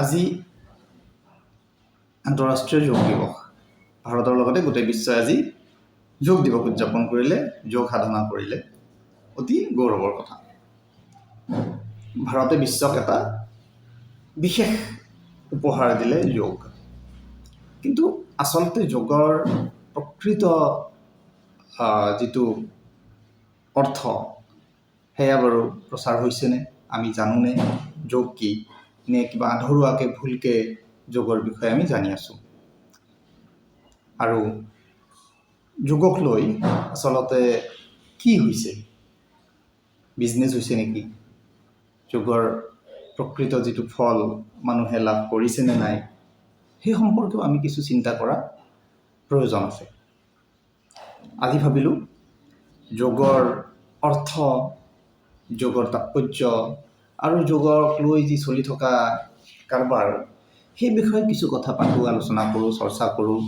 আজি আন্তঃৰাষ্ট্ৰীয় যোগ দিৱস। ভাৰতৰ লগতে গোটেই বিশ্বই আজি যোগ দিৱস উদযাপন কৰিলে, যোগ সাধনা কৰিলে। অতি গৌৰৱৰ কথা। ভাৰতে বিশ্বক এটা বিশেষ উপহাৰ দিলে যোগ। কিন্তু আচলতে যোগৰ প্ৰকৃত যিটো অৰ্থ সেয়া বাৰু প্ৰচাৰ হৈছেনে, আমি জানোনে যোগ কি, নে কিবা আধৰুৱাকৈ ভুলকৈ যোগৰ বিষয়ে আমি জানি আছোঁ। আৰু যোগক লৈ আচলতে কি হৈছে, বিজনেছ হৈছে নেকি, যোগৰ প্ৰকৃত যিটো ফল মানুহে লাভ কৰিছেনে নাই, সেই সম্পৰ্কেও আমি কিছু চিন্তা কৰা প্ৰয়োজন আছে। আজি ভাবিলোঁ যোগৰ অৰ্থ, যোগৰ তাৎপৰ্য আৰু যোগক লৈ যি চলি থকা কাৰবাৰ, সেই বিষয়ে কিছু কথা পাতোঁ, আলোচনা কৰোঁ, চৰ্চা কৰোঁ,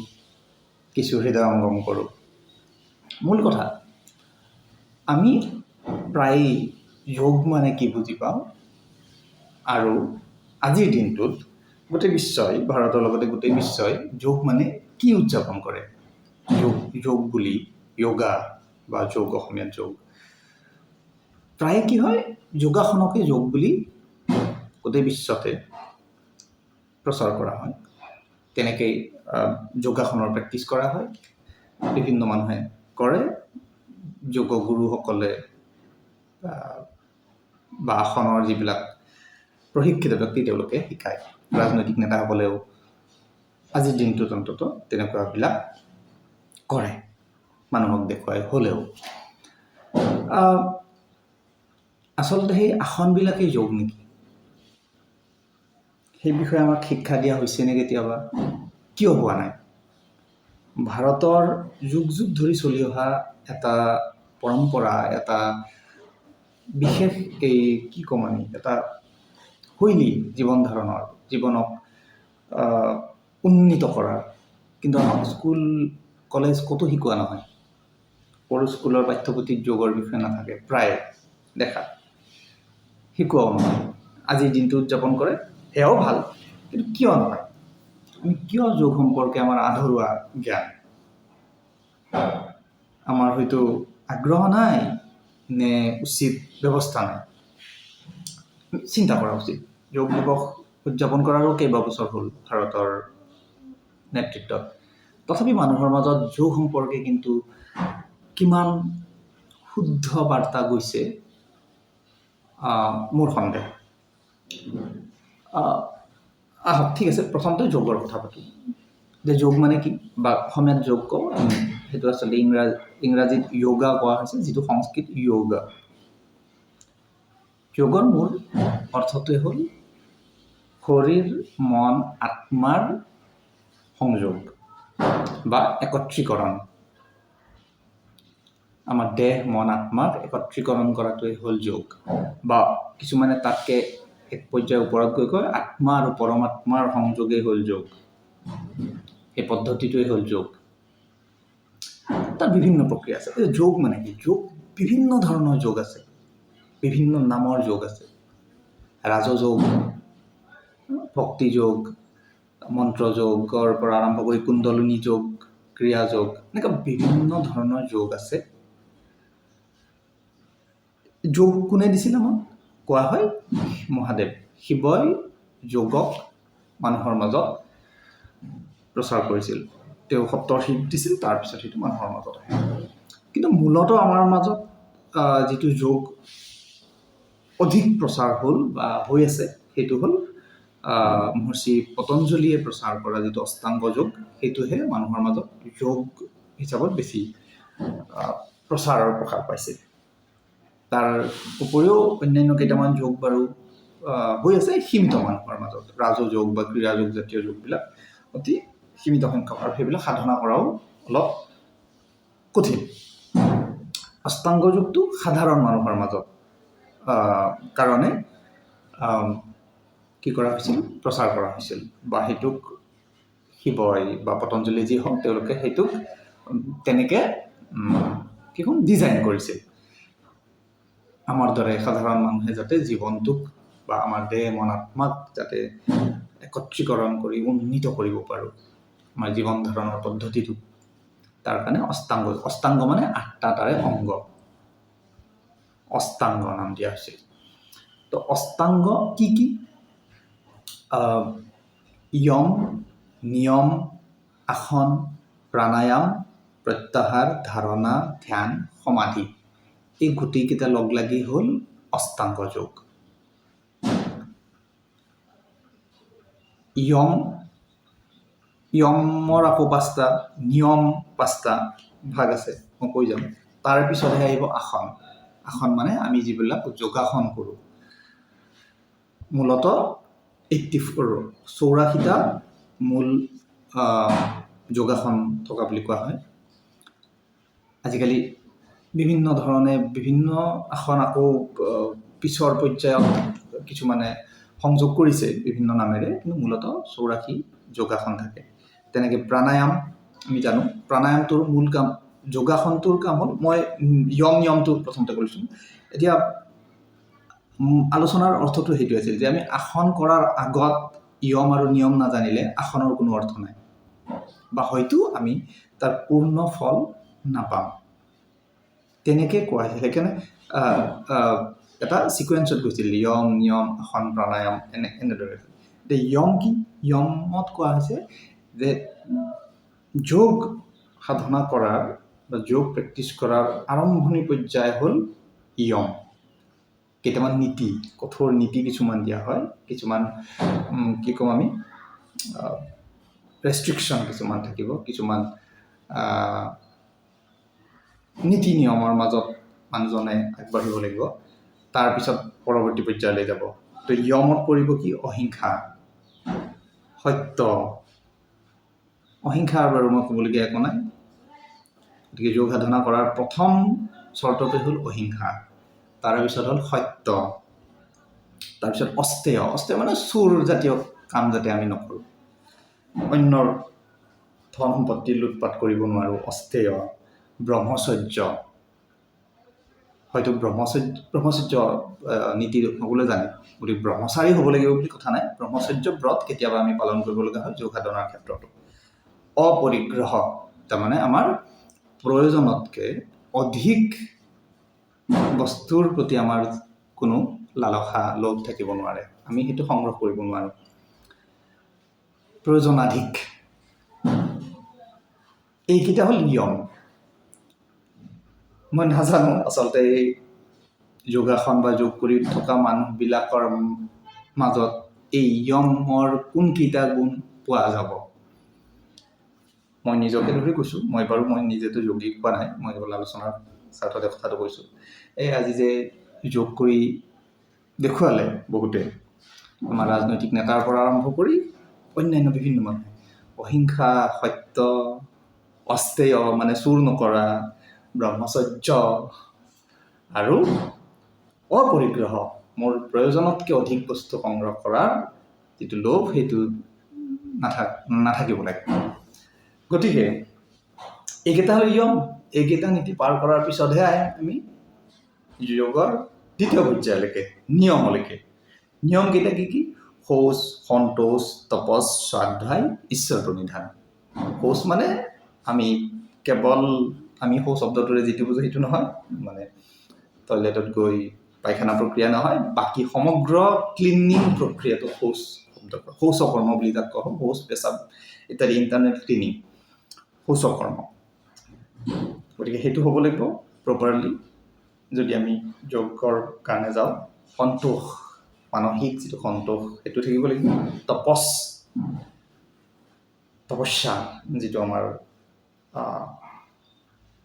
কিছু হৃদয়ংগম কৰোঁ। মূল কথা, আমি প্ৰায় যোগ মানে কি বুজি পাওঁ, আৰু আজিৰ দিনটোত গোটেই বিশ্বই, ভাৰতৰ লগতে গোটেই বিশ্বই যোগ মানে কি উদযাপন কৰে। যোগ বুলি য়োগা বা যোগ, অসমীয়াত যোগ, প্ৰায় কি হয়, যোগাসনকে যোগ বুলি গোটেই বিশ্বতে প্ৰচাৰ কৰা হয়। তেনেকেই যোগাসনৰ প্ৰেক্টিছ কৰা হয়, বিভিন্ন মানুহে কৰে। যোগগুৰুসকলে বা আসনৰ যিবিলাক প্ৰশিক্ষিত ব্যক্তি তেওঁলোকে শিকায়। ৰাজনৈতিক নেতাসকলেও আজিৰ দিনটোত অন্তত তেনেকুৱাবিলাক কৰে, মানুহক দেখুৱাই হ'লেও। আচলতে সেই আসনবিলাকেই যোগ নেকি, সেই বিষয়ে আমাক শিক্ষা দিয়া হৈছে নে কেতিয়াবা? কিয় হোৱা নাই? ভাৰতৰ যুগ যুগ ধৰি চলি অহা এটা পৰম্পৰা, এটা বিশেষ কি ক'ম আমি, এটা শৈলী জীৱন ধাৰণৰ, জীৱনক উন্নীত কৰাৰ, কিন্তু আমাক স্কুল কলেজ ক'তো শিকোৱা নহয়। সৰু স্কুলৰ পাঠ্যপুথিত যোগৰ বিষয়ে নাথাকে, প্ৰায় দেখা শিকোৱাও নহয়। আজিৰ দিনটো উদযাপন কৰে, সেয়াও ভাল, কিন্তু কিয় নহয়? আমি কিয় যোগ সম্পৰ্কে আমাৰ আধৰুৱা জ্ঞান, আমাৰ হয়তো আগ্ৰহ নাই, নে উচিত ব্যৱস্থা নাই? চিন্তা কৰা উচিত। যোগ দিৱস উদযাপন কৰাৰো কেইবাবছৰ হ'ল ভাৰতৰ নেতৃত্বত, তথাপি মানুহৰ মাজত যোগ সম্পৰ্কে কিন্তু কিমান শুদ্ধ বাৰ্তা গৈছে মোৰ সন্দেহ। আহক, ঠিক আছে, প্ৰথমতে যোগৰ কথা পাতোঁ, যে যোগ মানে কি, বা অসমীয়াত যোগ কওঁ, সেইটো আচলতে ইংৰাজীত য়োগা কোৱা হৈছে, যিটো সংস্কৃত য়োগা। যোগৰ মূল অৰ্থটোৱে হ'ল শৰীৰ, মন, আত্মাৰ সংযোগ বা একত্ৰীকৰণ। আমাৰ দেহ, মন, আত্মাক একত্ৰীকৰণ কৰাটোৱে হ'ল যোগ, বা কিছুমানে তাতকৈ এক পৰ্যায়ৰ ওপৰত গৈ কয় আত্মা আৰু পৰমাত্মাৰ সংযোগেই হ'ল যোগ। এই পদ্ধতিটোৱে হ'ল যোগ। তাত বিভিন্ন প্ৰক্ৰিয়া আছে। যোগ মানে কি? যোগ বিভিন্ন ধৰণৰ যোগ আছে, বিভিন্ন নামৰ যোগ আছে। ৰাজযোগ, ভক্তি যোগ, মন্ত্ৰ যোগৰ পৰা আৰম্ভ কৰি কুণ্ডলিনী যোগ, ক্ৰিয়া যোগ, এনেকুৱা বিভিন্ন ধৰণৰ যোগ আছে। যোগ কোনে দিছিল আমাক? কোৱা হয় মহাদেৱ শিৱই যোগক মানুহৰ মাজত প্ৰচাৰ কৰিছিল। তেওঁ সপ্তৰ্ষিক দিছিল, তাৰপিছত সেইটো মানুহৰ মাজত আহে। কিন্তু মূলতঃ আমাৰ মাজত যিটো যোগ অধিক প্ৰচাৰ হ'ল বা হৈ আছে, সেইটো হ'ল মহৰ্ষি পতঞ্জলীয়ে প্ৰচাৰ কৰা যিটো অষ্টাংগ যোগ, সেইটোহে মানুহৰ মাজত যোগ হিচাপত বেছি প্ৰচাৰ আৰু প্ৰসাৰ পাইছে। তাৰ উপৰিও অন্যান্য কেইটামান যোগ বাৰু হৈ আছে সীমিত মানুহৰ মাজত। ৰাজযোগ বা ক্ৰীড়া যোগ জাতীয় যোগবিলাক অতি সীমিত সংখ্যক, আৰু সেইবিলাক সাধনা কৰাও অলপ কঠিন। অষ্টাংগ যোগটো সাধাৰণ মানুহৰ মাজত কাৰণে কি কৰা হৈছিল? প্ৰচাৰ কৰা হৈছিল, বা সেইটোক শিৱই বা পতঞ্জলি যি হওক, তেওঁলোকে সেইটোক তেনেকৈ ডিজাইন কৰিছিল। আমাৰ দৰে সাধাৰণ মানুহে যাতে জীৱনটোক বা আমাৰ দেহ, মন, আত্মাক যাতে একত্ৰীকৰণ কৰি উন্নীত কৰিব পাৰোঁ আমাৰ জীৱন ধাৰণৰ পদ্ধতিটো। তাৰ কাৰণে অষ্টাংগ মানে 8টা তাৰে অংগ, অষ্টাংগ নাম দিয়া হৈছিল। তো অষ্টাংগ কি কি? য়ম, নিয়ম, আসন, প্ৰাণায়াম, প্ৰত্যাহাৰ, ধাৰণা, ধ্যান, সমাধি, এই গোটেইকেইটা লগ লাগি হ'ল অষ্টাংগ যোগ। য়মৰ আকৌ 5টা, নিয়ম 5টা ভাগ আছে, মই কৈ যাম। তাৰ পিছতহে আহিব আসন। আসন মানে আমি যিবিলাক যোগাসন কৰোঁ, মূলতঃ 84টা মূল যোগাসন থকা বুলি কোৱা হয়। আজিকালি বিভিন্ন ধৰণে বিভিন্ন আসন আকৌ পিছৰ পৰ্যায়ত কিছুমানে সংযোগ কৰিছে বিভিন্ন নামেৰে, কিন্তু মূলতঃ 84 যোগাসন থাকে। তেনেকৈ প্ৰাণায়াম আমি জানো, প্ৰাণায়ামটোৰ মূল কাম, যোগাসনটোৰ কাম হ'ল, মই নিয়মটো প্ৰথমতে কৰিছোঁ। এতিয়া আলোচনাৰ অৰ্থটো সেইটো আছিল যে আমি আসন কৰাৰ আগত য়ম আৰু নিয়ম নাজানিলে আসনৰ কোনো অৰ্থ নাই, বা হয়তো আমি তাৰ পূৰ্ণ ফল নাপাম, তেনেকৈ কোৱা হৈছিল। সেইকাৰণে এটা ছিকুৱেঞ্চত গৈছিল, য়ম, নিয়ম, আসন, প্ৰাণায়াম, এনেদৰে। এতিয়া য়ম কি? য়মত কোৱা হৈছে যে যোগ সাধনা কৰাৰ বা যোগ প্ৰেক্টিছ কৰাৰ আৰম্ভণি পৰ্যায় হ'ল য়ম। কেইটামান নীতি, কঠোৰ নীতি কিছুমান দিয়া হয়, কিছুমান কি ক'ম আমি, ৰেষ্ট্ৰিকশ্যন কিছুমান থাকিব, কিছুমান নীতি নিয়মৰ মাজত মানুহজনে আগবাঢ়িব লাগিব, তাৰপিছত পৰৱৰ্তী পৰ্যায়লৈ যাব। তো য়মত পৰিব কি? অহিংসা, সত্য। অহিংসাৰ বাৰু মই ক'বলগীয়া একো নাই। গতিকে যোগ সাধনা কৰাৰ প্ৰথম চৰ্তটো হ'ল অহিংসা, তাৰপিছত হ'ল সত্য, তাৰপিছত অস্তেয়। অস্তেয় মানে চোৰ জাতীয় কাম যাতে আমি নকৰোঁ, অন্যৰ ধন সম্পত্তি লুটপাট কৰিব নোৱাৰোঁ, অস্তেয়। ব্ৰহ্মচৰ্য, হয়তো ব্ৰহ্মচৰ্য নীতি সকলোৱে জানে, গতিকে ব্ৰহ্মচাৰী হ'ব লাগিব বুলি কথা নাই। ব্ৰহ্মচৰ্য ব্ৰত কেতিয়াবা আমি পালন কৰিব লগা হয় যোগ সাধনাৰ ক্ষেত্ৰতো। অপৰিগ্ৰহ, তাৰমানে আমাৰ প্ৰয়োজনতকৈ অধিক বস্তুৰ প্ৰতি আমাৰ কোনো লালসা, লোভ থাকিব নোৱাৰে, আমি সেইটো সংগ্ৰহ কৰিব নোৱাৰোঁ। প্ৰয়োজনাধিক, এইকেইটা হ'ল য়ম। মই নাজানো আচলতে এই যোগাসন বা যোগ কৰি থকা মানুহবিলাকৰ মাজত এই য়মৰ কোনকেইটা গুণ পোৱা যাব। মই নিজকে ধৰি কৈছোঁ, মই নিজেতো যোগী পোৱা নাই, মই কেৱল আলোচনাৰ স্বাৰ্থতে কথাটো কৈছোঁ। এই আজি যে যোগ কৰি দেখুৱালে বহুতে, আমাৰ ৰাজনৈতিক নেতাৰ পৰা আৰম্ভ কৰি অন্যান্য বিভিন্ন মানুহে, অহিংসা, সত্য, অস্তেয় মানে চুৰ নকৰা, ব্ৰহ্মচৰ্য আৰু অপৰিগ্ৰহ, মোৰ প্ৰয়োজনতকৈ অধিক বস্তু সংগ্ৰহ কৰাৰ যিটো লোভ, সেইটো নাথাকিব লাগে। গতিকে এইকেইটা হ'ল য়ম। এইকেইটা নীতি পাৰ কৰাৰ পিছতহে আমি যোগৰ দ্বিতীয় পৰ্যায়লৈকে, নিয়মলৈকে। নিয়মকেইটা কি কি? শৌচ, সন্তোষ, তপচ, স্বাধ্যায়, ঈশ্বৰ প্ৰণিধান। শৌচ মানে আমি কেৱল আমি শৌচ শব্দটোৰে যিটো বুজো সেইটো নহয়, মানে টয়লেটত গৈ পায়খানা প্ৰক্ৰিয়া নহয়, বাকী সমগ্ৰ ক্লিনিং প্ৰক্ৰিয়াটো শৌচ শব্দ, শৌচকৰ্ম বুলি তাক কোৱা হয়। শৌচ, পেচাব ইত্যাদি, ইণ্টাৰনেট ক্লিনিং, শৌচকৰ্ম। গতিকে সেইটো হ'ব লাগিব প্ৰপাৰলি যদি আমি যোগৰ কাৰণে যাওঁ। সন্তোষ, মানসিক যিটো সন্তোষ, সেইটো থাকিব লাগিব। তপস্যা, যিটো আমাৰ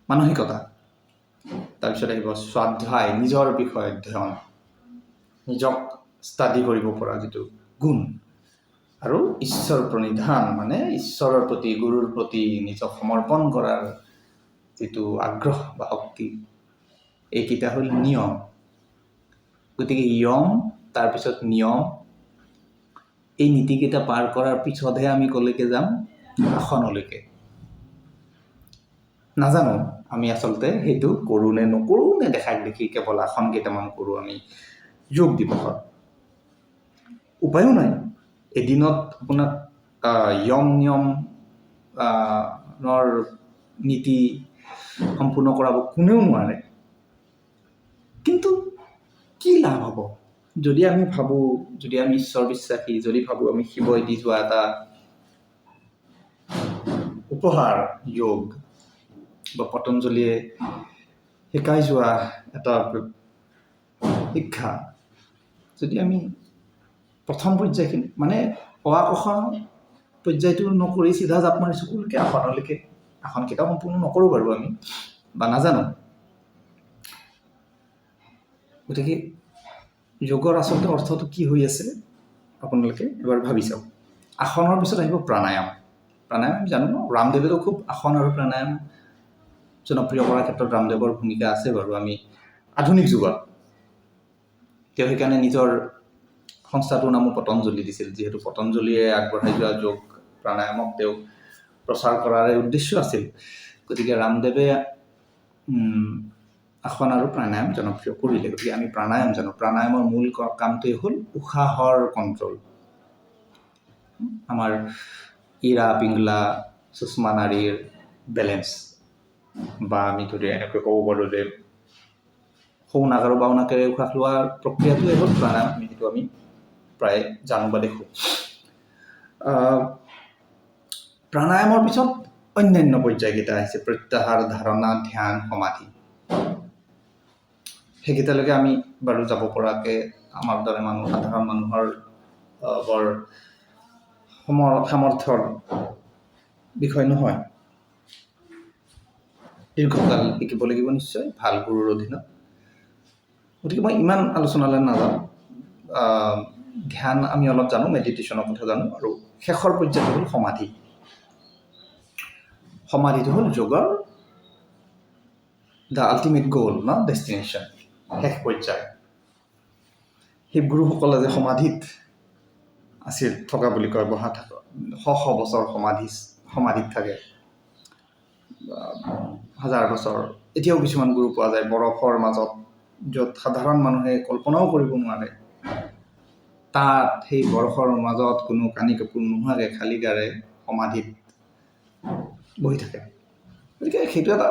মানসিকতা। তাৰপিছত আহিব স্বাধ্যায়, নিজৰ বিষয় অধ্যয়ন, নিজক ষ্টাডি কৰিব পৰা যিটো গুণ। আৰু ঈশ্বৰ প্ৰণিধান মানে ঈশ্বৰৰ প্ৰতি, গুৰুৰ প্ৰতি নিজক সমৰ্পণ কৰাৰ যিটো আগ্ৰহ বা শক্তি, এইকেইটা হ'ল নিয়ম। গতিকে য়ম, তাৰপিছত নিয়ম, এই নীতিকেইটা পাৰ কৰাৰ পিছতহে আমি ক'লৈকে যাম? আসনলৈকে। নাজানো আমি আচলতে সেইটো কৰোঁ নে নকৰোঁ, নে দেখাক দেখি কেৱল আসন কেইটামান কৰোঁ আমি যোগ দিৱসত, উপায়ো নাই। এদিনত আপোনাক য়ম নিয়ম নৰ নীতি সম্পূৰ্ণ কৰাব কোনেও নোৱাৰে। কিন্তু কি লাভ হ'ব যদি আমি ভাবোঁ, যদি আমি ঈশ্বৰ বিশ্বাসী, যদি ভাবোঁ আমি শিৱই দি যোৱা এটা উপহাৰ যোগ বা পতঞ্জলীয়ে শিকাই যোৱা এটা শিক্ষা, যদি আমি প্ৰথম পৰ্যায়খিনি মানে অ ক খ পৰ্যায়টো নকৰি চিধা জাপ মাৰিছোঁ সকলোকে আসনলৈকে, আসনকেইটা সম্পূৰ্ণ নকৰোঁ বাৰু আমি বা নাজানো। গতিকে যোগৰ আচলতে অৰ্থটো কি হৈ আছে আপোনালোকে এবাৰ ভাবি চাওক। আসনৰ পিছত আহিব প্ৰাণায়াম। প্ৰাণায়াম জানো ন, ৰামদেৱেতো খুব আসন আৰু প্ৰাণায়াম জনপ্ৰিয় কৰাৰ ক্ষেত্ৰত ৰামদেৱৰ ভূমিকা আছে বাৰু। আমি আধুনিক যুগত তেওঁ সেইকাৰণে নিজৰ সংস্থাটোৰ নামো পতঞ্জলি দিছিল, যিহেতু পতঞ্জলিয়ে আগবঢ়াই যোৱা যোগ প্ৰাণায়ামক তেওঁ প্ৰচাৰ কৰাৰে উদ্দেশ্য আছিল। গতিকে ৰামদেৱে আসন আৰু প্ৰাণায়াম জনপ্ৰিয় কৰিলে। গতিকে আমি প্ৰাণায়াম জানো। প্ৰাণায়ামৰ মূল কামটোৱেই হ'ল উশাহৰ কণ্ট্ৰল। আমাৰ ইৰা পিংগলা সুষমা নাড়ীৰ বেলেঞ্চ, বা আমি যদি এনেকৈ ক'ব পাৰোঁ যে সৌ নাক আৰু বাও নাকেৰে উশাহ লোৱাৰ প্ৰক্ৰিয়াটোৱে হ'ল প্ৰাণায়াম। সেইটো আমি প্ৰায় জানো বা দেখোঁ। প্ৰাণায়ামৰ পিছত অন্যান্য পৰ্যায়কেইটা আহিছে প্ৰত্যাহাৰ, ধাৰণা, ধ্যান, সমাধি। সেইকেইটালৈকে আমি বাৰু যাব পৰাকৈ আমাৰ দৰে মানুহ, সাধাৰণ মানুহৰ বৰ সামৰ্থ্যৰ বিষয় নহয়। দীৰ্ঘকাল শিকিব লাগিব নিশ্চয়, ভাল গুৰুৰ অধীনত। গতিকে মই ইমান আলোচনালৈ নাযাওঁ। ধ্যান আমি অলপ জানো, মেডিটেশ্যনৰ কথা জানো, আৰু শেষৰ পৰ্যায়টো হ'ল সমাধি। সমাধিটো হ'ল যোগৰ দ্য আল্টিমেট গ'ল, ন ডেষ্টিনেশ্যন, শেষ পৰ্যায়। শিৱগুৰুসকলে যে সমাধিত আছিল থকা বুলি কয়, বহা থকা শ বছৰ সমাধিত থাকে, হাজাৰ বছৰ। এতিয়াও কিছুমান গুৰু পোৱা যায় বৰফৰ মাজত, য'ত সাধাৰণ মানুহে কল্পনাও কৰিব নোৱাৰে। তাত সেই বৰফৰ মাজত কোনো কানি কাপোৰ নোহোৱাকৈ খালী গাৰে সমাধিত বহি থাকে। গতিকে সেইটো এটা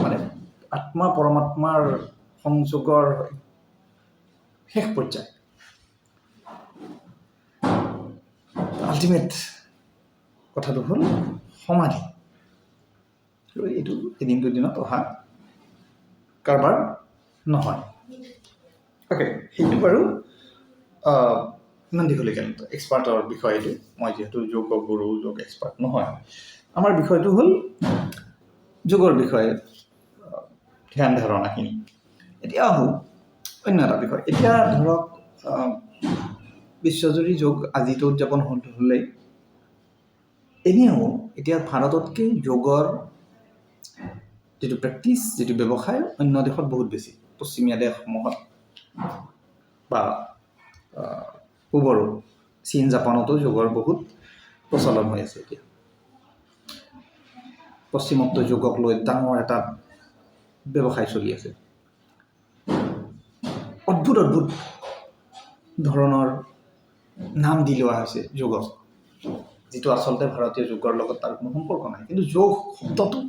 মানে আত্মা পৰমাত্মাৰ সংযোগৰ শেষ পৰ্যায়, আল্টিমেট কথাটো হ'ল সমাধি। এইটো এদিন দুদিনত অহা কাৰবাৰ নহয়। অ'কে, সেইটো বাৰু ইমান দীঘলীয়া এক্সপাৰ্টৰ বিষয় এইটো। মই যিহেতু যোগ গুৰু, যোগ এক্সপাৰ্ট নহয়। আমাৰ বিষয়টো হ'ল যোগৰ বিষয়ে ধ্যান ধাৰণাখিনি। এতিয়া আহোঁ অন্য এটা বিষয়। এতিয়া ধৰক বিশ্বজুৰি যোগ আজিতো উদযাপন হ'লেই, এনেও এতিয়া ভাৰততকৈ যোগৰ যিটো প্ৰেক্টিচ, যিটো ব্যৱসায় অন্য দেশত বহুত বেছি। পশ্চিমীয়া দেশসমূহত বা পূবৰো চীন, জাপানতো যোগৰ বহুত প্ৰচলন হৈ আছে। এতিয়া পশ্চিমতো যোগক লৈ ডাঙৰ এটা ব্যৱসায় চলি আছে। অদ্ভুত অদ্ভুত ধৰণৰ নাম দি লোৱা হৈছে যোগক, যিটো আচলতে ভাৰতীয় যোগৰ লগত তাৰ কোনো সম্পৰ্ক নাই। কিন্তু যোগ শব্দটো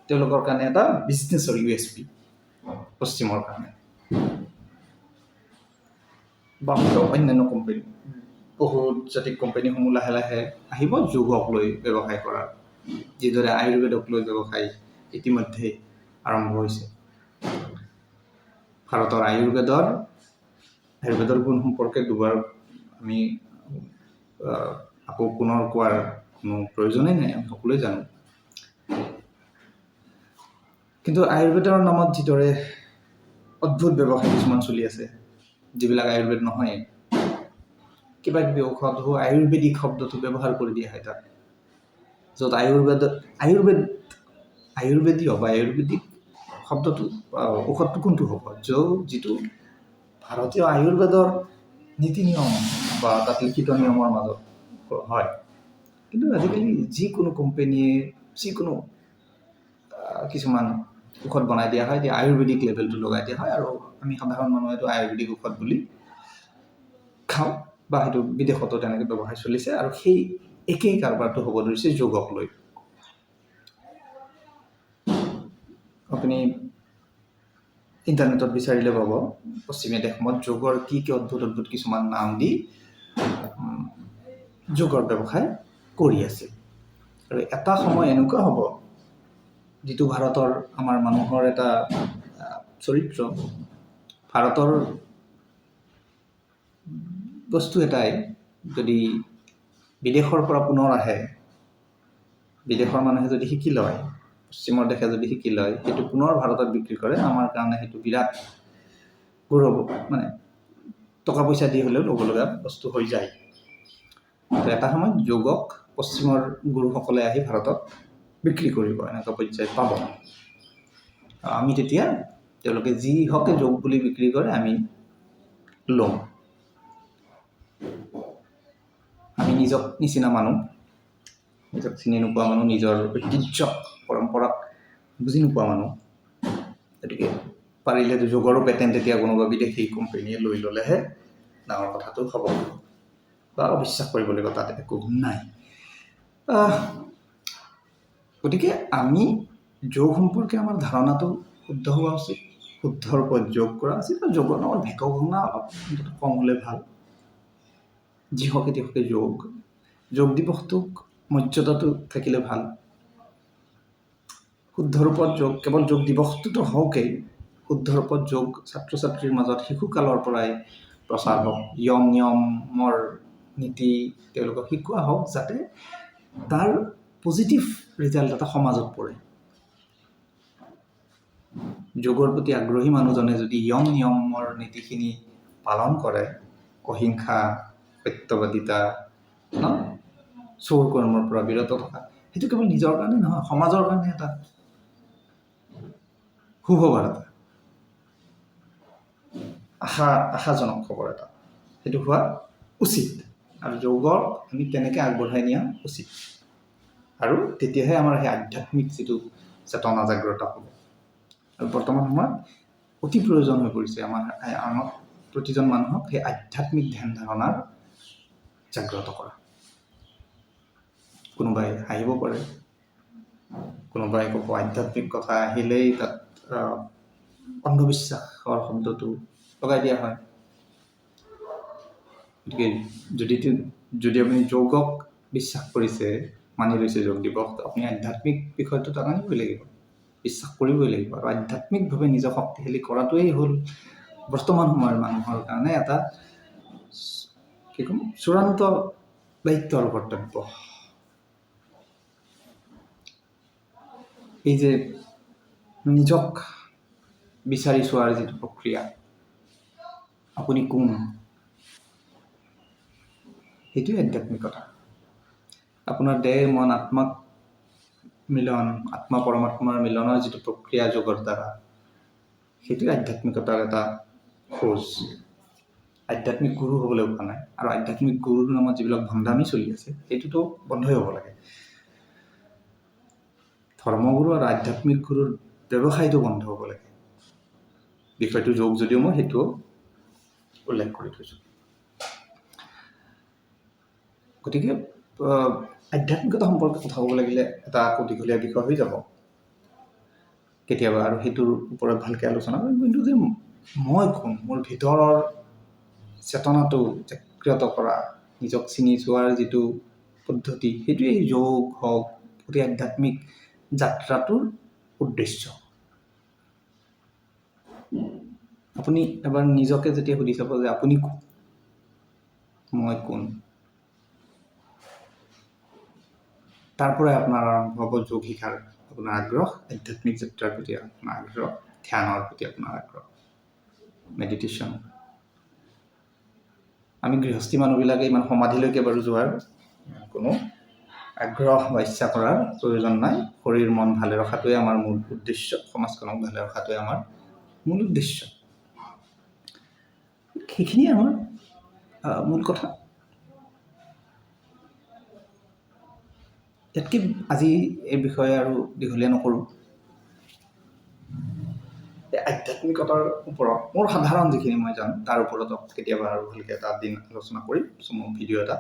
তেওঁলোকৰ কাৰণে এটা বিজনেছৰ USP পশ্চিমৰ কাৰণে, বা অন্যান্য কোম্পানী, বহুজাতিক কোম্পানীসমূহ লাহে লাহে আহিব যোগক লৈ ব্যৱসায় কৰাৰ। যিদৰে আয়ুৰ্বেদক লৈ ব্যৱসায় ইতিমধ্যে আৰম্ভ হৈছে। ভাৰতৰ আয়ুৰ্বেদৰ গুণ সম্পৰ্কে দুবাৰ আমি আকৌ পুনৰ কোৱাৰ কোনো প্ৰয়োজনেই নাই, আমি সকলোৱে জানো। কিন্তু আয়ুৰ্বেদৰ নামত যিদৰে অদ্ভুত ব্যৱসায় কিছুমান চলি আছে, যিবিলাক আয়ুৰ্বেদ নহয়, কিবা কিবি ঔষধ আয়ুৰ্বেদিক শব্দটো ব্যৱহাৰ কৰি দিয়া হয় তাত, য'ত আয়ুৰ্বেদীয় বা আয়ুৰ্বেদিক শব্দটো ঔষধটো কোনটো হ'ব, যিটো ভাৰতীয় আয়ুৰ্বেদৰ নীতি নিয়ম বা তাত লিখিত নিয়মৰ মাজত হয়। কিন্তু আজিকালি যিকোনো কোম্পানীয়ে যিকোনো কিছুমান ঔষধ বনাই দিয়া হয়, আয়ুৰ্বেদিক লেবেলটো লগাই দিয়া হয়, আৰু আমি সাধাৰণ মানুহেতো আয়ুৰ্বেদিক ঔষধ বুলি খাওঁ। বা সেইটো বিদেশতো তেনেকৈ ব্যৱসায় চলিছে আৰু সেই একেই কাৰবাৰটো হ'ব ধৰিছে যোগক লৈ। আপুনি ইণ্টাৰনেটত বিচাৰিলে পাব পশ্চিমীয়া দেশসমূহত যোগৰ কি অদ্ভুত অদ্ভুত কিছুমান নাম দি যোগৰ ব্যৱসায় কৰি আছে। আৰু এটা সময় এনেকুৱা হ'ব যিটো ভাৰতৰ আমাৰ মানুহৰ এটা চৰিত্ৰ, ভাৰতৰ বস্তু এটাই যদি বিদেশৰ পৰা পুনৰ আহে, বিদেশৰ মানুহে যদি শিকি লয়, পশ্চিমৰ দেশে যদি শিকি লয়, সেইটো পুনৰ ভাৰতত বিক্ৰী কৰে, আমাৰ কাৰণে সেইটো বিৰাট গৌৰৱ, মানে টকা পইচা দি হ'লেও ল'ব লগা বস্তু হৈ যায়। তো এটা সময়ত যোগক পশ্চিমৰ গুৰুসকলে আহি ভাৰতত বিক্ৰী কৰিব, এনেকুৱা পৰ্যায়ত পাব। আমি তেতিয়া তেওঁলোকে যি হকে যোগ বুলি বিক্ৰী কৰে আমি ল'ম। আমি নিজক নিচিনা মানুহ, নিজক চিনি নোপোৱা মানুহ, নিজৰ ঐতিহ্য পৰম্পৰাক বুজি নোপোৱা মানুহ, গতিকে পাৰিলে যোগৰো পেটেণ্ট তেতিয়া কোনোবা বিদেশী কোম্পানীয়ে লৈ ল'লেহে ডাঙৰ কথাটো হ'ব, বা অবিশ্বাস কৰিবলগীয়া তাত একো নাই। গতিকে আমি যোগ সম্পৰ্কে আমাৰ ধাৰণাটো শুদ্ধ হোৱা উচিত, শুদ্ধৰ ওপৰত যোগ কৰা উচিত, আৰু যোগৰ নামৰ ভেক ভঙা অলপ কম হ'লে ভাল। যিহকে তিহকে যোগ দিৱসটোক মৰ্যাদাটো থাকিলে ভাল। শুদ্ধ ৰূপত যোগ, কেৱল যোগ দিৱসটোতো হওকেই, শুদ্ধ ৰূপত যোগ ছাত্ৰ ছাত্ৰীৰ মাজত শিশুকালৰ পৰাই প্ৰচাৰ হওক, নিয়মৰ নীতি তেওঁলোকক শিকোৱা হওক, যাতে তাৰ পজিটিভ ৰিজাল্ট এটা সমাজত পৰে। যোগৰ প্ৰতি আগ্ৰহী মানুহজনে যদি নিয়মৰ নীতিখিনি পালন কৰে, অহিংসা, সত্যবাদিতা, চোৰ কৰ্মৰ পৰা বিৰত থকা, সেইটো কেৱল নিজৰ কাৰণে নহয়, সমাজৰ কাৰণে এটা শুভ বাৰ্তা, আশাজনক খবৰ এটা, সেইটো হোৱা উচিত। আৰু যোগক আমি তেনেকৈ আগবঢ়াই নিয়া উচিত, আৰু তেতিয়াহে আমাৰ সেই আধ্যাত্মিক যিটো চেতনা জাগ্ৰত হ'ব। আৰু বৰ্তমান সময়ত অতি প্ৰয়োজন হৈ পৰিছে আমাক প্ৰতিজন মানুহক সেই আধ্যাত্মিক ধ্যান ধাৰণাৰ জাগ্ৰত কৰা। কোনোবাই হাঁহিব পাৰে, কোনোবাই ক'ব আধ্যাত্মিক কথা আহিলেই তাত অন্ধবিশ্বাসৰ শব্দটো লগাই দিয়া হয়। গতিকে যদি আপুনি যোগক বিশ্বাস কৰিছে, মানি লৈছে যোগ দিৱস, আপুনি আধ্যাত্মিক বিষয়টো তাত আনিবই লাগিব, বিশ্বাস কৰিবই লাগিব। আৰু আধ্যাত্মিকভাৱে নিজক শক্তিশালী কৰাটোৱেই হ'ল বৰ্তমান সময়ৰ মানুহৰ কাৰণে এটা কি ক'ম, চূড়ান্ত দায়িত্ব আৰু কৰ্তব্য। এই যে নিজক বিচাৰি চোৱাৰ যিটো প্ৰক্ৰিয়া, আপুনি কোন, সেইটোৱে আধ্যাত্মিকতা। আপোনাৰ দেহ মন আত্মা পৰমাত্মাৰ মিলনৰ যিটো প্ৰক্ৰিয়া যোগৰ দ্বাৰা, সেইটোৱে আধ্যাত্মিকতাৰ এটা খোজ। আধ্যাত্মিক গুৰু হ'বলৈ উঠা নাই, আৰু আধ্যাত্মিক গুৰুৰ নামত যিবিলাক ভণ্ডামি চলি আছে সেইটোতো বন্ধই হ'ব লাগে। ধৰ্মগুৰু আৰু আধ্যাত্মিক গুৰুৰ ব্যৱসায়টো বন্ধ হ'ব লাগে। বিষয়টো যোগ যদিও মই সেইটো উল্লেখ কৰি থৈছোঁ। গতিকে আধ্যাত্মিকতা সম্পৰ্কে কথা ক'ব লাগিলে এটা আকৌ দীঘলীয়া বিষয় হৈ যাব কেতিয়াবা, আৰু সেইটোৰ ওপৰত ভালকৈ আলোচনা কৰিম। কিন্তু যে মই কোন, মোৰ ভিতৰৰ চেতনাটো জাগ্ৰত কৰা, নিজক চিনি চোৱাৰ যিটো পদ্ধতি, সেইটোৱেই যোগ হওক, গোটেই আধ্যাত্মিক যাত্ৰাটোৰ উদ্দেশ্য। আপুনি এবাৰ নিজকে যেতিয়া সুধি চাব যে আপুনি কোন, মই কোন, তাৰ পৰাই আপোনাৰ আৰম্ভ হ'ব যোগ শিকাৰ আপোনাৰ আগ্ৰহ, আধ্যাত্মিক যাত্ৰাৰ প্ৰতি আপোনাৰ আগ্ৰহ, ধ্যানৰ প্ৰতি আপোনাৰ আগ্ৰহ, মেডিটেশ্যন। আমি গৃহস্থী মানুহবিলাকে ইমান সমাধিলৈকে বাৰু যোৱাৰ কোনো আগ্ৰহ বা ইচ্ছা কৰাৰ প্ৰয়োজন নাই। শৰীৰ মন ভালে ৰখাটোৱে আমাৰ মূল উদ্দেশ্য, সমাজখনক ভালে ৰখাটোৱে আমাৰ মূল উদ্দেশ্য। সেইখিনিয়ে আমাৰ মূল কথা। ইয়াতকৈ আজি এই বিষয়ে আৰু দীঘলীয়া নকৰোঁ। এই আধ্যাত্মিকতাৰ ওপৰত মোৰ সাধাৰণ যিখিনি মই জানো তাৰ ওপৰত কেতিয়াবা আৰু ভালকৈ এটা দিন আলোচনা কৰিম মোৰ ভিডিঅ' এটা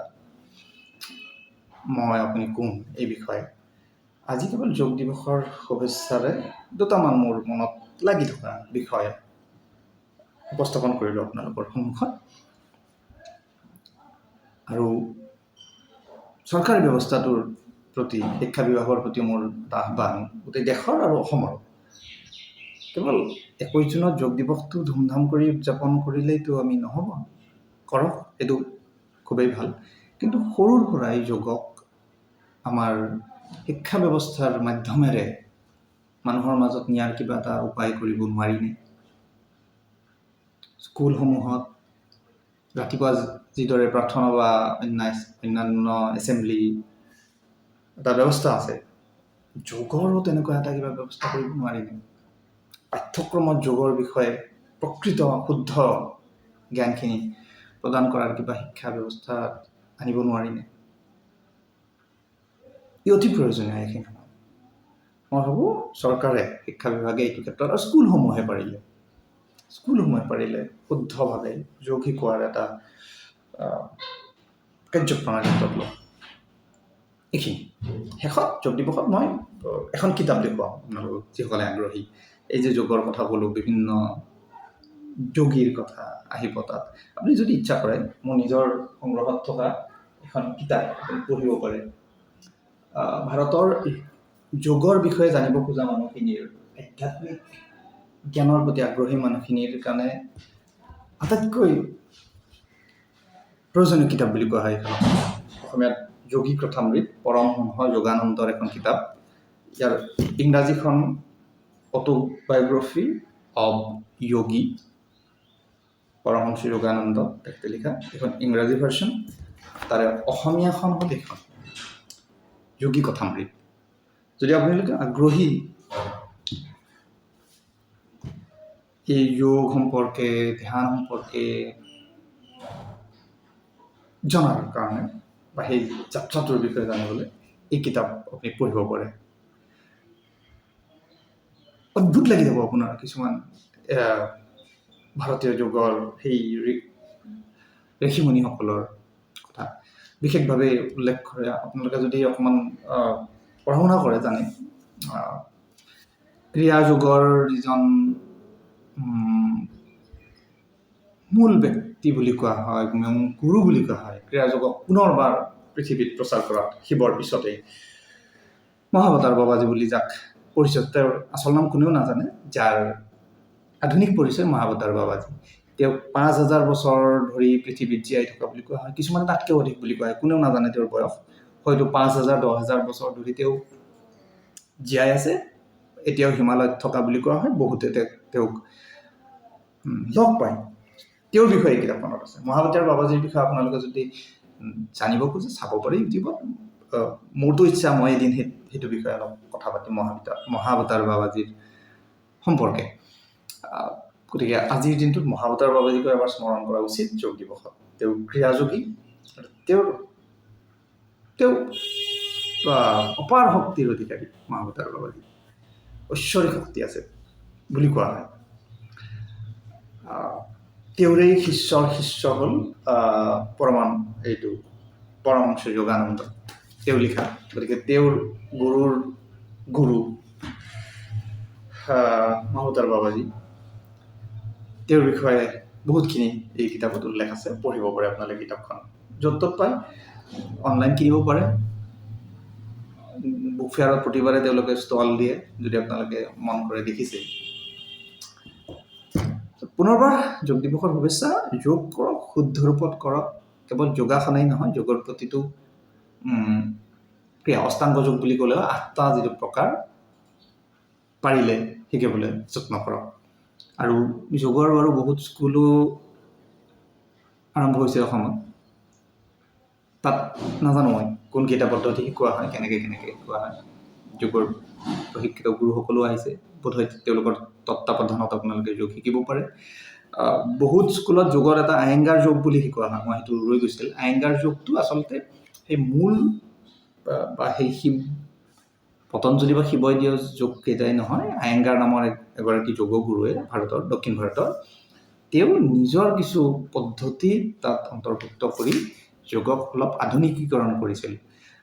মই আপুনি কোন এই বিষয়ে আজি কেৱল যোগ দিৱসৰ শুভেচ্ছাৰে দুটামান মোৰ মনত লাগি থকা বিষয় উপস্থাপন কৰিলোঁ আপোনালোকৰ সন্মুখত আৰু চৰকাৰী ব্যৱস্থাটোৰ প্ৰতি শিক্ষা বিভাগৰ প্ৰতি মোৰ এটা আহ্বান গোটেই দেশৰ আৰু অসমৰ কেৱল 21 জুনত যোগ দিৱসটো ধুমধাম কৰি উদযাপন কৰিলেইতো আমি নহ'ব কৰক এইটো খুবেই ভাল কিন্তু সৰুৰ পৰাই যোগক আমাৰ শিক্ষা ব্যৱস্থাৰ মাধ্যমেৰে মানুহৰ মাজত নিয়াৰ কিবা এটা উপায় কৰিব নোৱাৰিনে স্কুলসমূহত ৰাতিপুৱা যিদৰে প্ৰাৰ্থনা বা অন্যান্য এছেম্বলি এটা ব্যৱস্থা আছে যোগৰো তেনেকুৱা এটা কিবা ব্যৱস্থা কৰিব নোৱাৰিনে পাঠ্যক্ৰমত যোগৰ বিষয়ে প্ৰকৃত শুদ্ধ জ্ঞানখিনি প্ৰদান কৰাৰ কিবা শিক্ষা ব্যৱস্থা আনিব নোৱাৰিনে ই অতি প্ৰয়োজনীয় এইখিনি মই ভাবোঁ চৰকাৰে শিক্ষা বিভাগে এইটো ক্ষেত্ৰত আৰু স্কুলসমূহে পাৰিলে শুদ্ধভাৱে যোগ শিকোৱাৰ এটা কাৰ্যপ্ৰণালী হাতত লওক এইখিনি শেষত যোগ দিৱসত মই এখন কিতাপ দেখুৱাম আপোনালোকক যিসকলে আগ্ৰহী এই যে যোগৰ কথা ক'লোঁ বিভিন্ন যোগীৰ কথা আহি পতাত আপুনি যদি ইচ্ছা কৰে মোৰ নিজৰ সংগ্ৰহত থকা এখন কিতাপ আপুনি পঢ়িব পাৰে ভাৰতৰ যোগৰ বিষয়ে জানিব খোজা মানুহখিনিৰ আধ্যাত্মিক জ্ঞানৰ প্ৰতি আগ্ৰহী মানুহখিনিৰ কাৰণে আটাইতকৈ প্ৰয়োজনীয় কিতাপ বুলি কোৱা হয় এইখনক অসমীয়াত যোগী কথামৃত পৰমহংস যোগানন্দৰ এখন কিতাপ ইয়াৰ ইংৰাজীখন অটোবায়োগ্ৰাফি অৱ যোগী পৰমহংস যোগানন্দ তেখেতে লিখা এখন ইংৰাজী ভাৰ্চন তাৰে অসমীয়াখন হ'ল এইখন যোগী কথামৃত যদি আপোনালোকে আগ্ৰহী এই যোগ সম্পৰ্কে ধ্যান সম্পৰ্কে জনাৰ কাৰণে বা সেই যাত্ৰাটোৰ বিষয়ে জানিবলৈ এই কিতাপ আপুনি পঢ়িব পাৰে অদ্ভুত লাগি যাব আপোনাৰ কিছুমান ভাৰতীয় যোগৰ সেই ঋষিমুনিসকলৰ কথা বিশেষভাৱে উল্লেখ কৰে আপোনালোকে যদি অকণমান পঢ়া শুনা কৰে জানে ক্ৰিয়া যোগৰ যিজন মূল ব্যক্তি বুলি কোৱা হয় গুৰু বুলি কোৱা হয় ক্ৰিয়া যোগক পুনৰবাৰ পৃথিৱীত প্ৰচাৰ কৰাত শিৱৰ পিছতেই মহাৱতাৰ বাবাজী বুলি যাক পৰিচয় তেওঁৰ আচল নাম কোনেও নাজানে যাৰ আধুনিক পৰিচয় মহাৱতাৰ বাবাজী তেওঁক 5000 বছৰ ধৰি পৃথিৱীত জীয়াই থকা বুলি কোৱা হয় কিছুমানে তাতকৈ অধিক বুলি কোৱা হয় কোনেও নাজানে তেওঁৰ বয়স হয়তো 5000 10000 বছৰ ধৰি তেওঁ জীয়াই আছে এতিয়াও হিমালয়ত থকা বুলি কোৱা হয় বহুতে তেওঁক লগ পায় তেওঁৰ বিষয়ে এই কিতাপখনত আছে মহাৱতাৰ বাবাজীৰ বিষয়ে আপোনালোকে যদি জানিব খোজে চাব পাৰে ইউটিউবত মোৰতো ইচ্ছা মই এদিন সেইটো বিষয়ে অলপ কথা পাতিম মহাৱতাৰ বাবাজীৰ সম্পৰ্কে গতিকে আজিৰ দিনটোত মহাৱতাৰ বাবাজীকো এবাৰ স্মৰণ কৰা উচিত যোগ দিৱসত তেওঁ ক্ৰিয়াযোগী তেওঁ অপাৰ শক্তিৰ অধিকাৰী মহাৱতাৰ বাবাজী ঐশ্বৰিক শক্তি আছে বুলি কোৱা হয় তেওঁৰেই শিষ্য হ'ল পৰমহংস যোগানন্দ তেওঁ লিখা গতিকে তেওঁৰ গুৰুৰ গুৰু মহাৱতাৰ বাবাজী তেওঁৰ বিষয়ে বহুতখিনি এই কিতাপত উল্লেখ আছে পঢ়িব পাৰে আপোনালোকে কিতাপখন য'ত ত'ত পায় অনলাইন কিনিব পাৰে বুক ফেয়াৰত প্ৰতিবাৰে তেওঁলোকে ষ্টল দিয়ে যদি আপোনালোকে মন কৰে দেখিছে পুনৰবাৰ যোগ দিৱসৰ শুভেচ্ছা যোগ কৰক শুদ্ধ ৰূপত কৰক কেৱল যোগাসনেই নহয় যোগৰ প্ৰতিটো ক্ৰিয়া অষ্টাংগ যোগ বুলি ক'লেও 8টা যিটো প্ৰকাৰ পাৰিলে শিকিবলৈ যত্ন কৰক আৰু যোগৰ বাৰু বহুত স্কুলো আৰম্ভ হৈছে অসমত তাত নাজানো মই কোনকেইটা পদ্ধতি শিকোৱা হয় কেনেকৈ শিকোৱা হয় যোগৰ প্ৰশিক্ষিত গুৰুসকলো আহিছে বোধহয় তেওঁলোকৰ তত্ত্বাৱধানত আপোনালোকে যোগ শিকিব পাৰে বহুত স্কুলত যোগৰ এটা আয়েংগাৰ যোগ বুলি শিকোৱা হয় মই সেইটো ৰৈ গৈছিল আয়েংগাৰ যোগটো আচলতে সেই মূল বা সেই পতঞ্জলি বা শিৱই দিয়া যোগ কেইটাই নহয়, আয়েংগাৰ নামৰ এগৰাকী যোগগুৰুৱে ভাৰতৰ দক্ষিণ ভাৰতৰ তেওঁ নিজৰ কিছু পদ্ধতি তাত অন্তৰ্ভুক্ত কৰি যোগক অলপ আধুনিকীকৰণ কৰিছিল।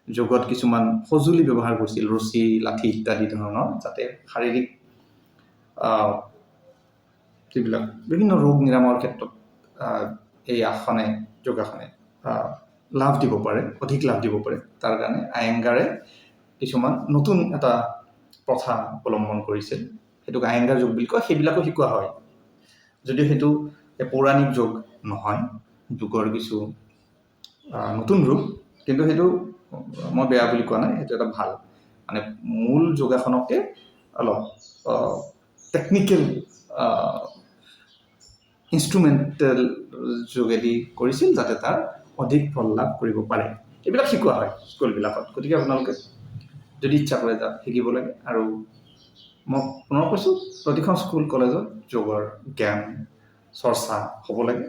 যোগত কিছুমান সঁজুলি ব্যৱহাৰ কৰিছিল, ৰছী, লাঠি ইত্যাদি ধৰণৰ, যাতে শাৰীৰিক যিবিলাক বিভিন্ন ৰোগ নিৰাময়ৰ ক্ষেত্ৰত এই আসনে, যোগাসনে লাভ দিব পাৰে, অধিক লাভ দিব পাৰে। তাৰ কাৰণে আয়েংগাৰে কিছুমান নতুন এটা প্ৰথা অৱলম্বন কৰিছিল, সেইটোক আয়েংগাৰ যোগ বুলি কয়। সেইবিলাকো শিকোৱা হয়, যদিও সেইটো পৌৰাণিক যোগ নহয়, যোগৰ কিছু নতুন ৰূপ, কিন্তু সেইটো মই বেয়া বুলি কোৱা নাই, সেইটো এটা ভাল, মানে মূল যোগাসনকে অলপ টেকনিকেল ইনষ্ট্ৰুমেণ্টেল যোগেদি কৰিছিল, যাতে তাৰ অধিক ফল লাভ কৰিব পাৰে। এইবিলাক শিকোৱা হয় স্কুলবিলাকত। গতিকে আপোনালোকে যদি ইচ্ছা কৰে তাত শিকিব লাগে। আৰু মই পুনৰ কৈছোঁ, প্ৰতিখন স্কুল কলেজত যোগৰ জ্ঞান চৰ্চা হ'ব লাগে।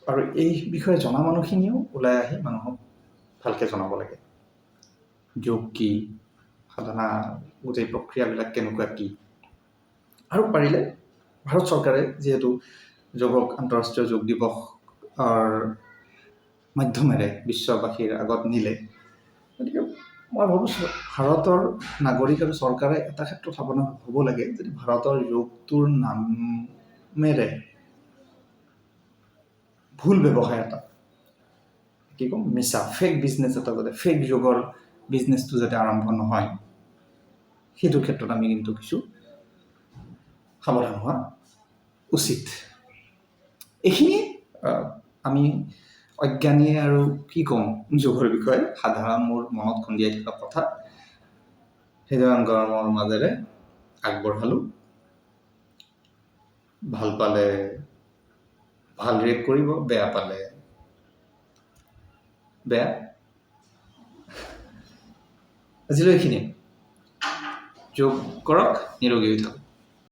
আৰু এই বিষয়ে জনা মানুহখিনিও ওলাই আহি মানুহক ভালকৈ জনাব লাগে, যোগ কি, সাধনা, গোটেই প্ৰক্ৰিয়াবিলাক কেনেকুৱা কি। আৰু পাৰিলে ভাৰত চৰকাৰে যিহেতু যোগক আন্তঃৰাষ্ট্ৰীয় যোগ দিৱসৰ মাধ্যমেৰে বিশ্ববাসীৰ আগত নিলে, গতিকে মই ভাবোঁ ভাৰতৰ নাগৰিক আৰু চৰকাৰে এটা ক্ষেত্ৰত সাৱধান হ'ব লাগে, যদি ভাৰতৰ যোগটোৰ নামেৰে ভুল ব্যৱসায় এটা, কি ক'ম, মিছা ফেক বিজনেছ এটা, যাতে ফেক যোগৰ বিজনেছটো যাতে আৰম্ভ নহয়, সেইটোৰ ক্ষেত্ৰত আমি কিন্তু কিছু সাৱধান হোৱা উচিত। এইখিনিয়ে আমি অজ্ঞানীয়ে আৰু কি ক'ম যোগৰ বিষয়ে সাধাৰণ মোৰ মনত খুন্দিয়াই থকা কথা হৃদয়ং গৰমৰ মাজেৰে আগবঢ়ালোঁ। ভাল পালে ভাল ৰিয়েক্ট কৰিব, বেয়া পালে বেয়া। আজিলৈ এইখিনিয়ে। যোগ কৰক, নিৰোগী হৈ থাকক।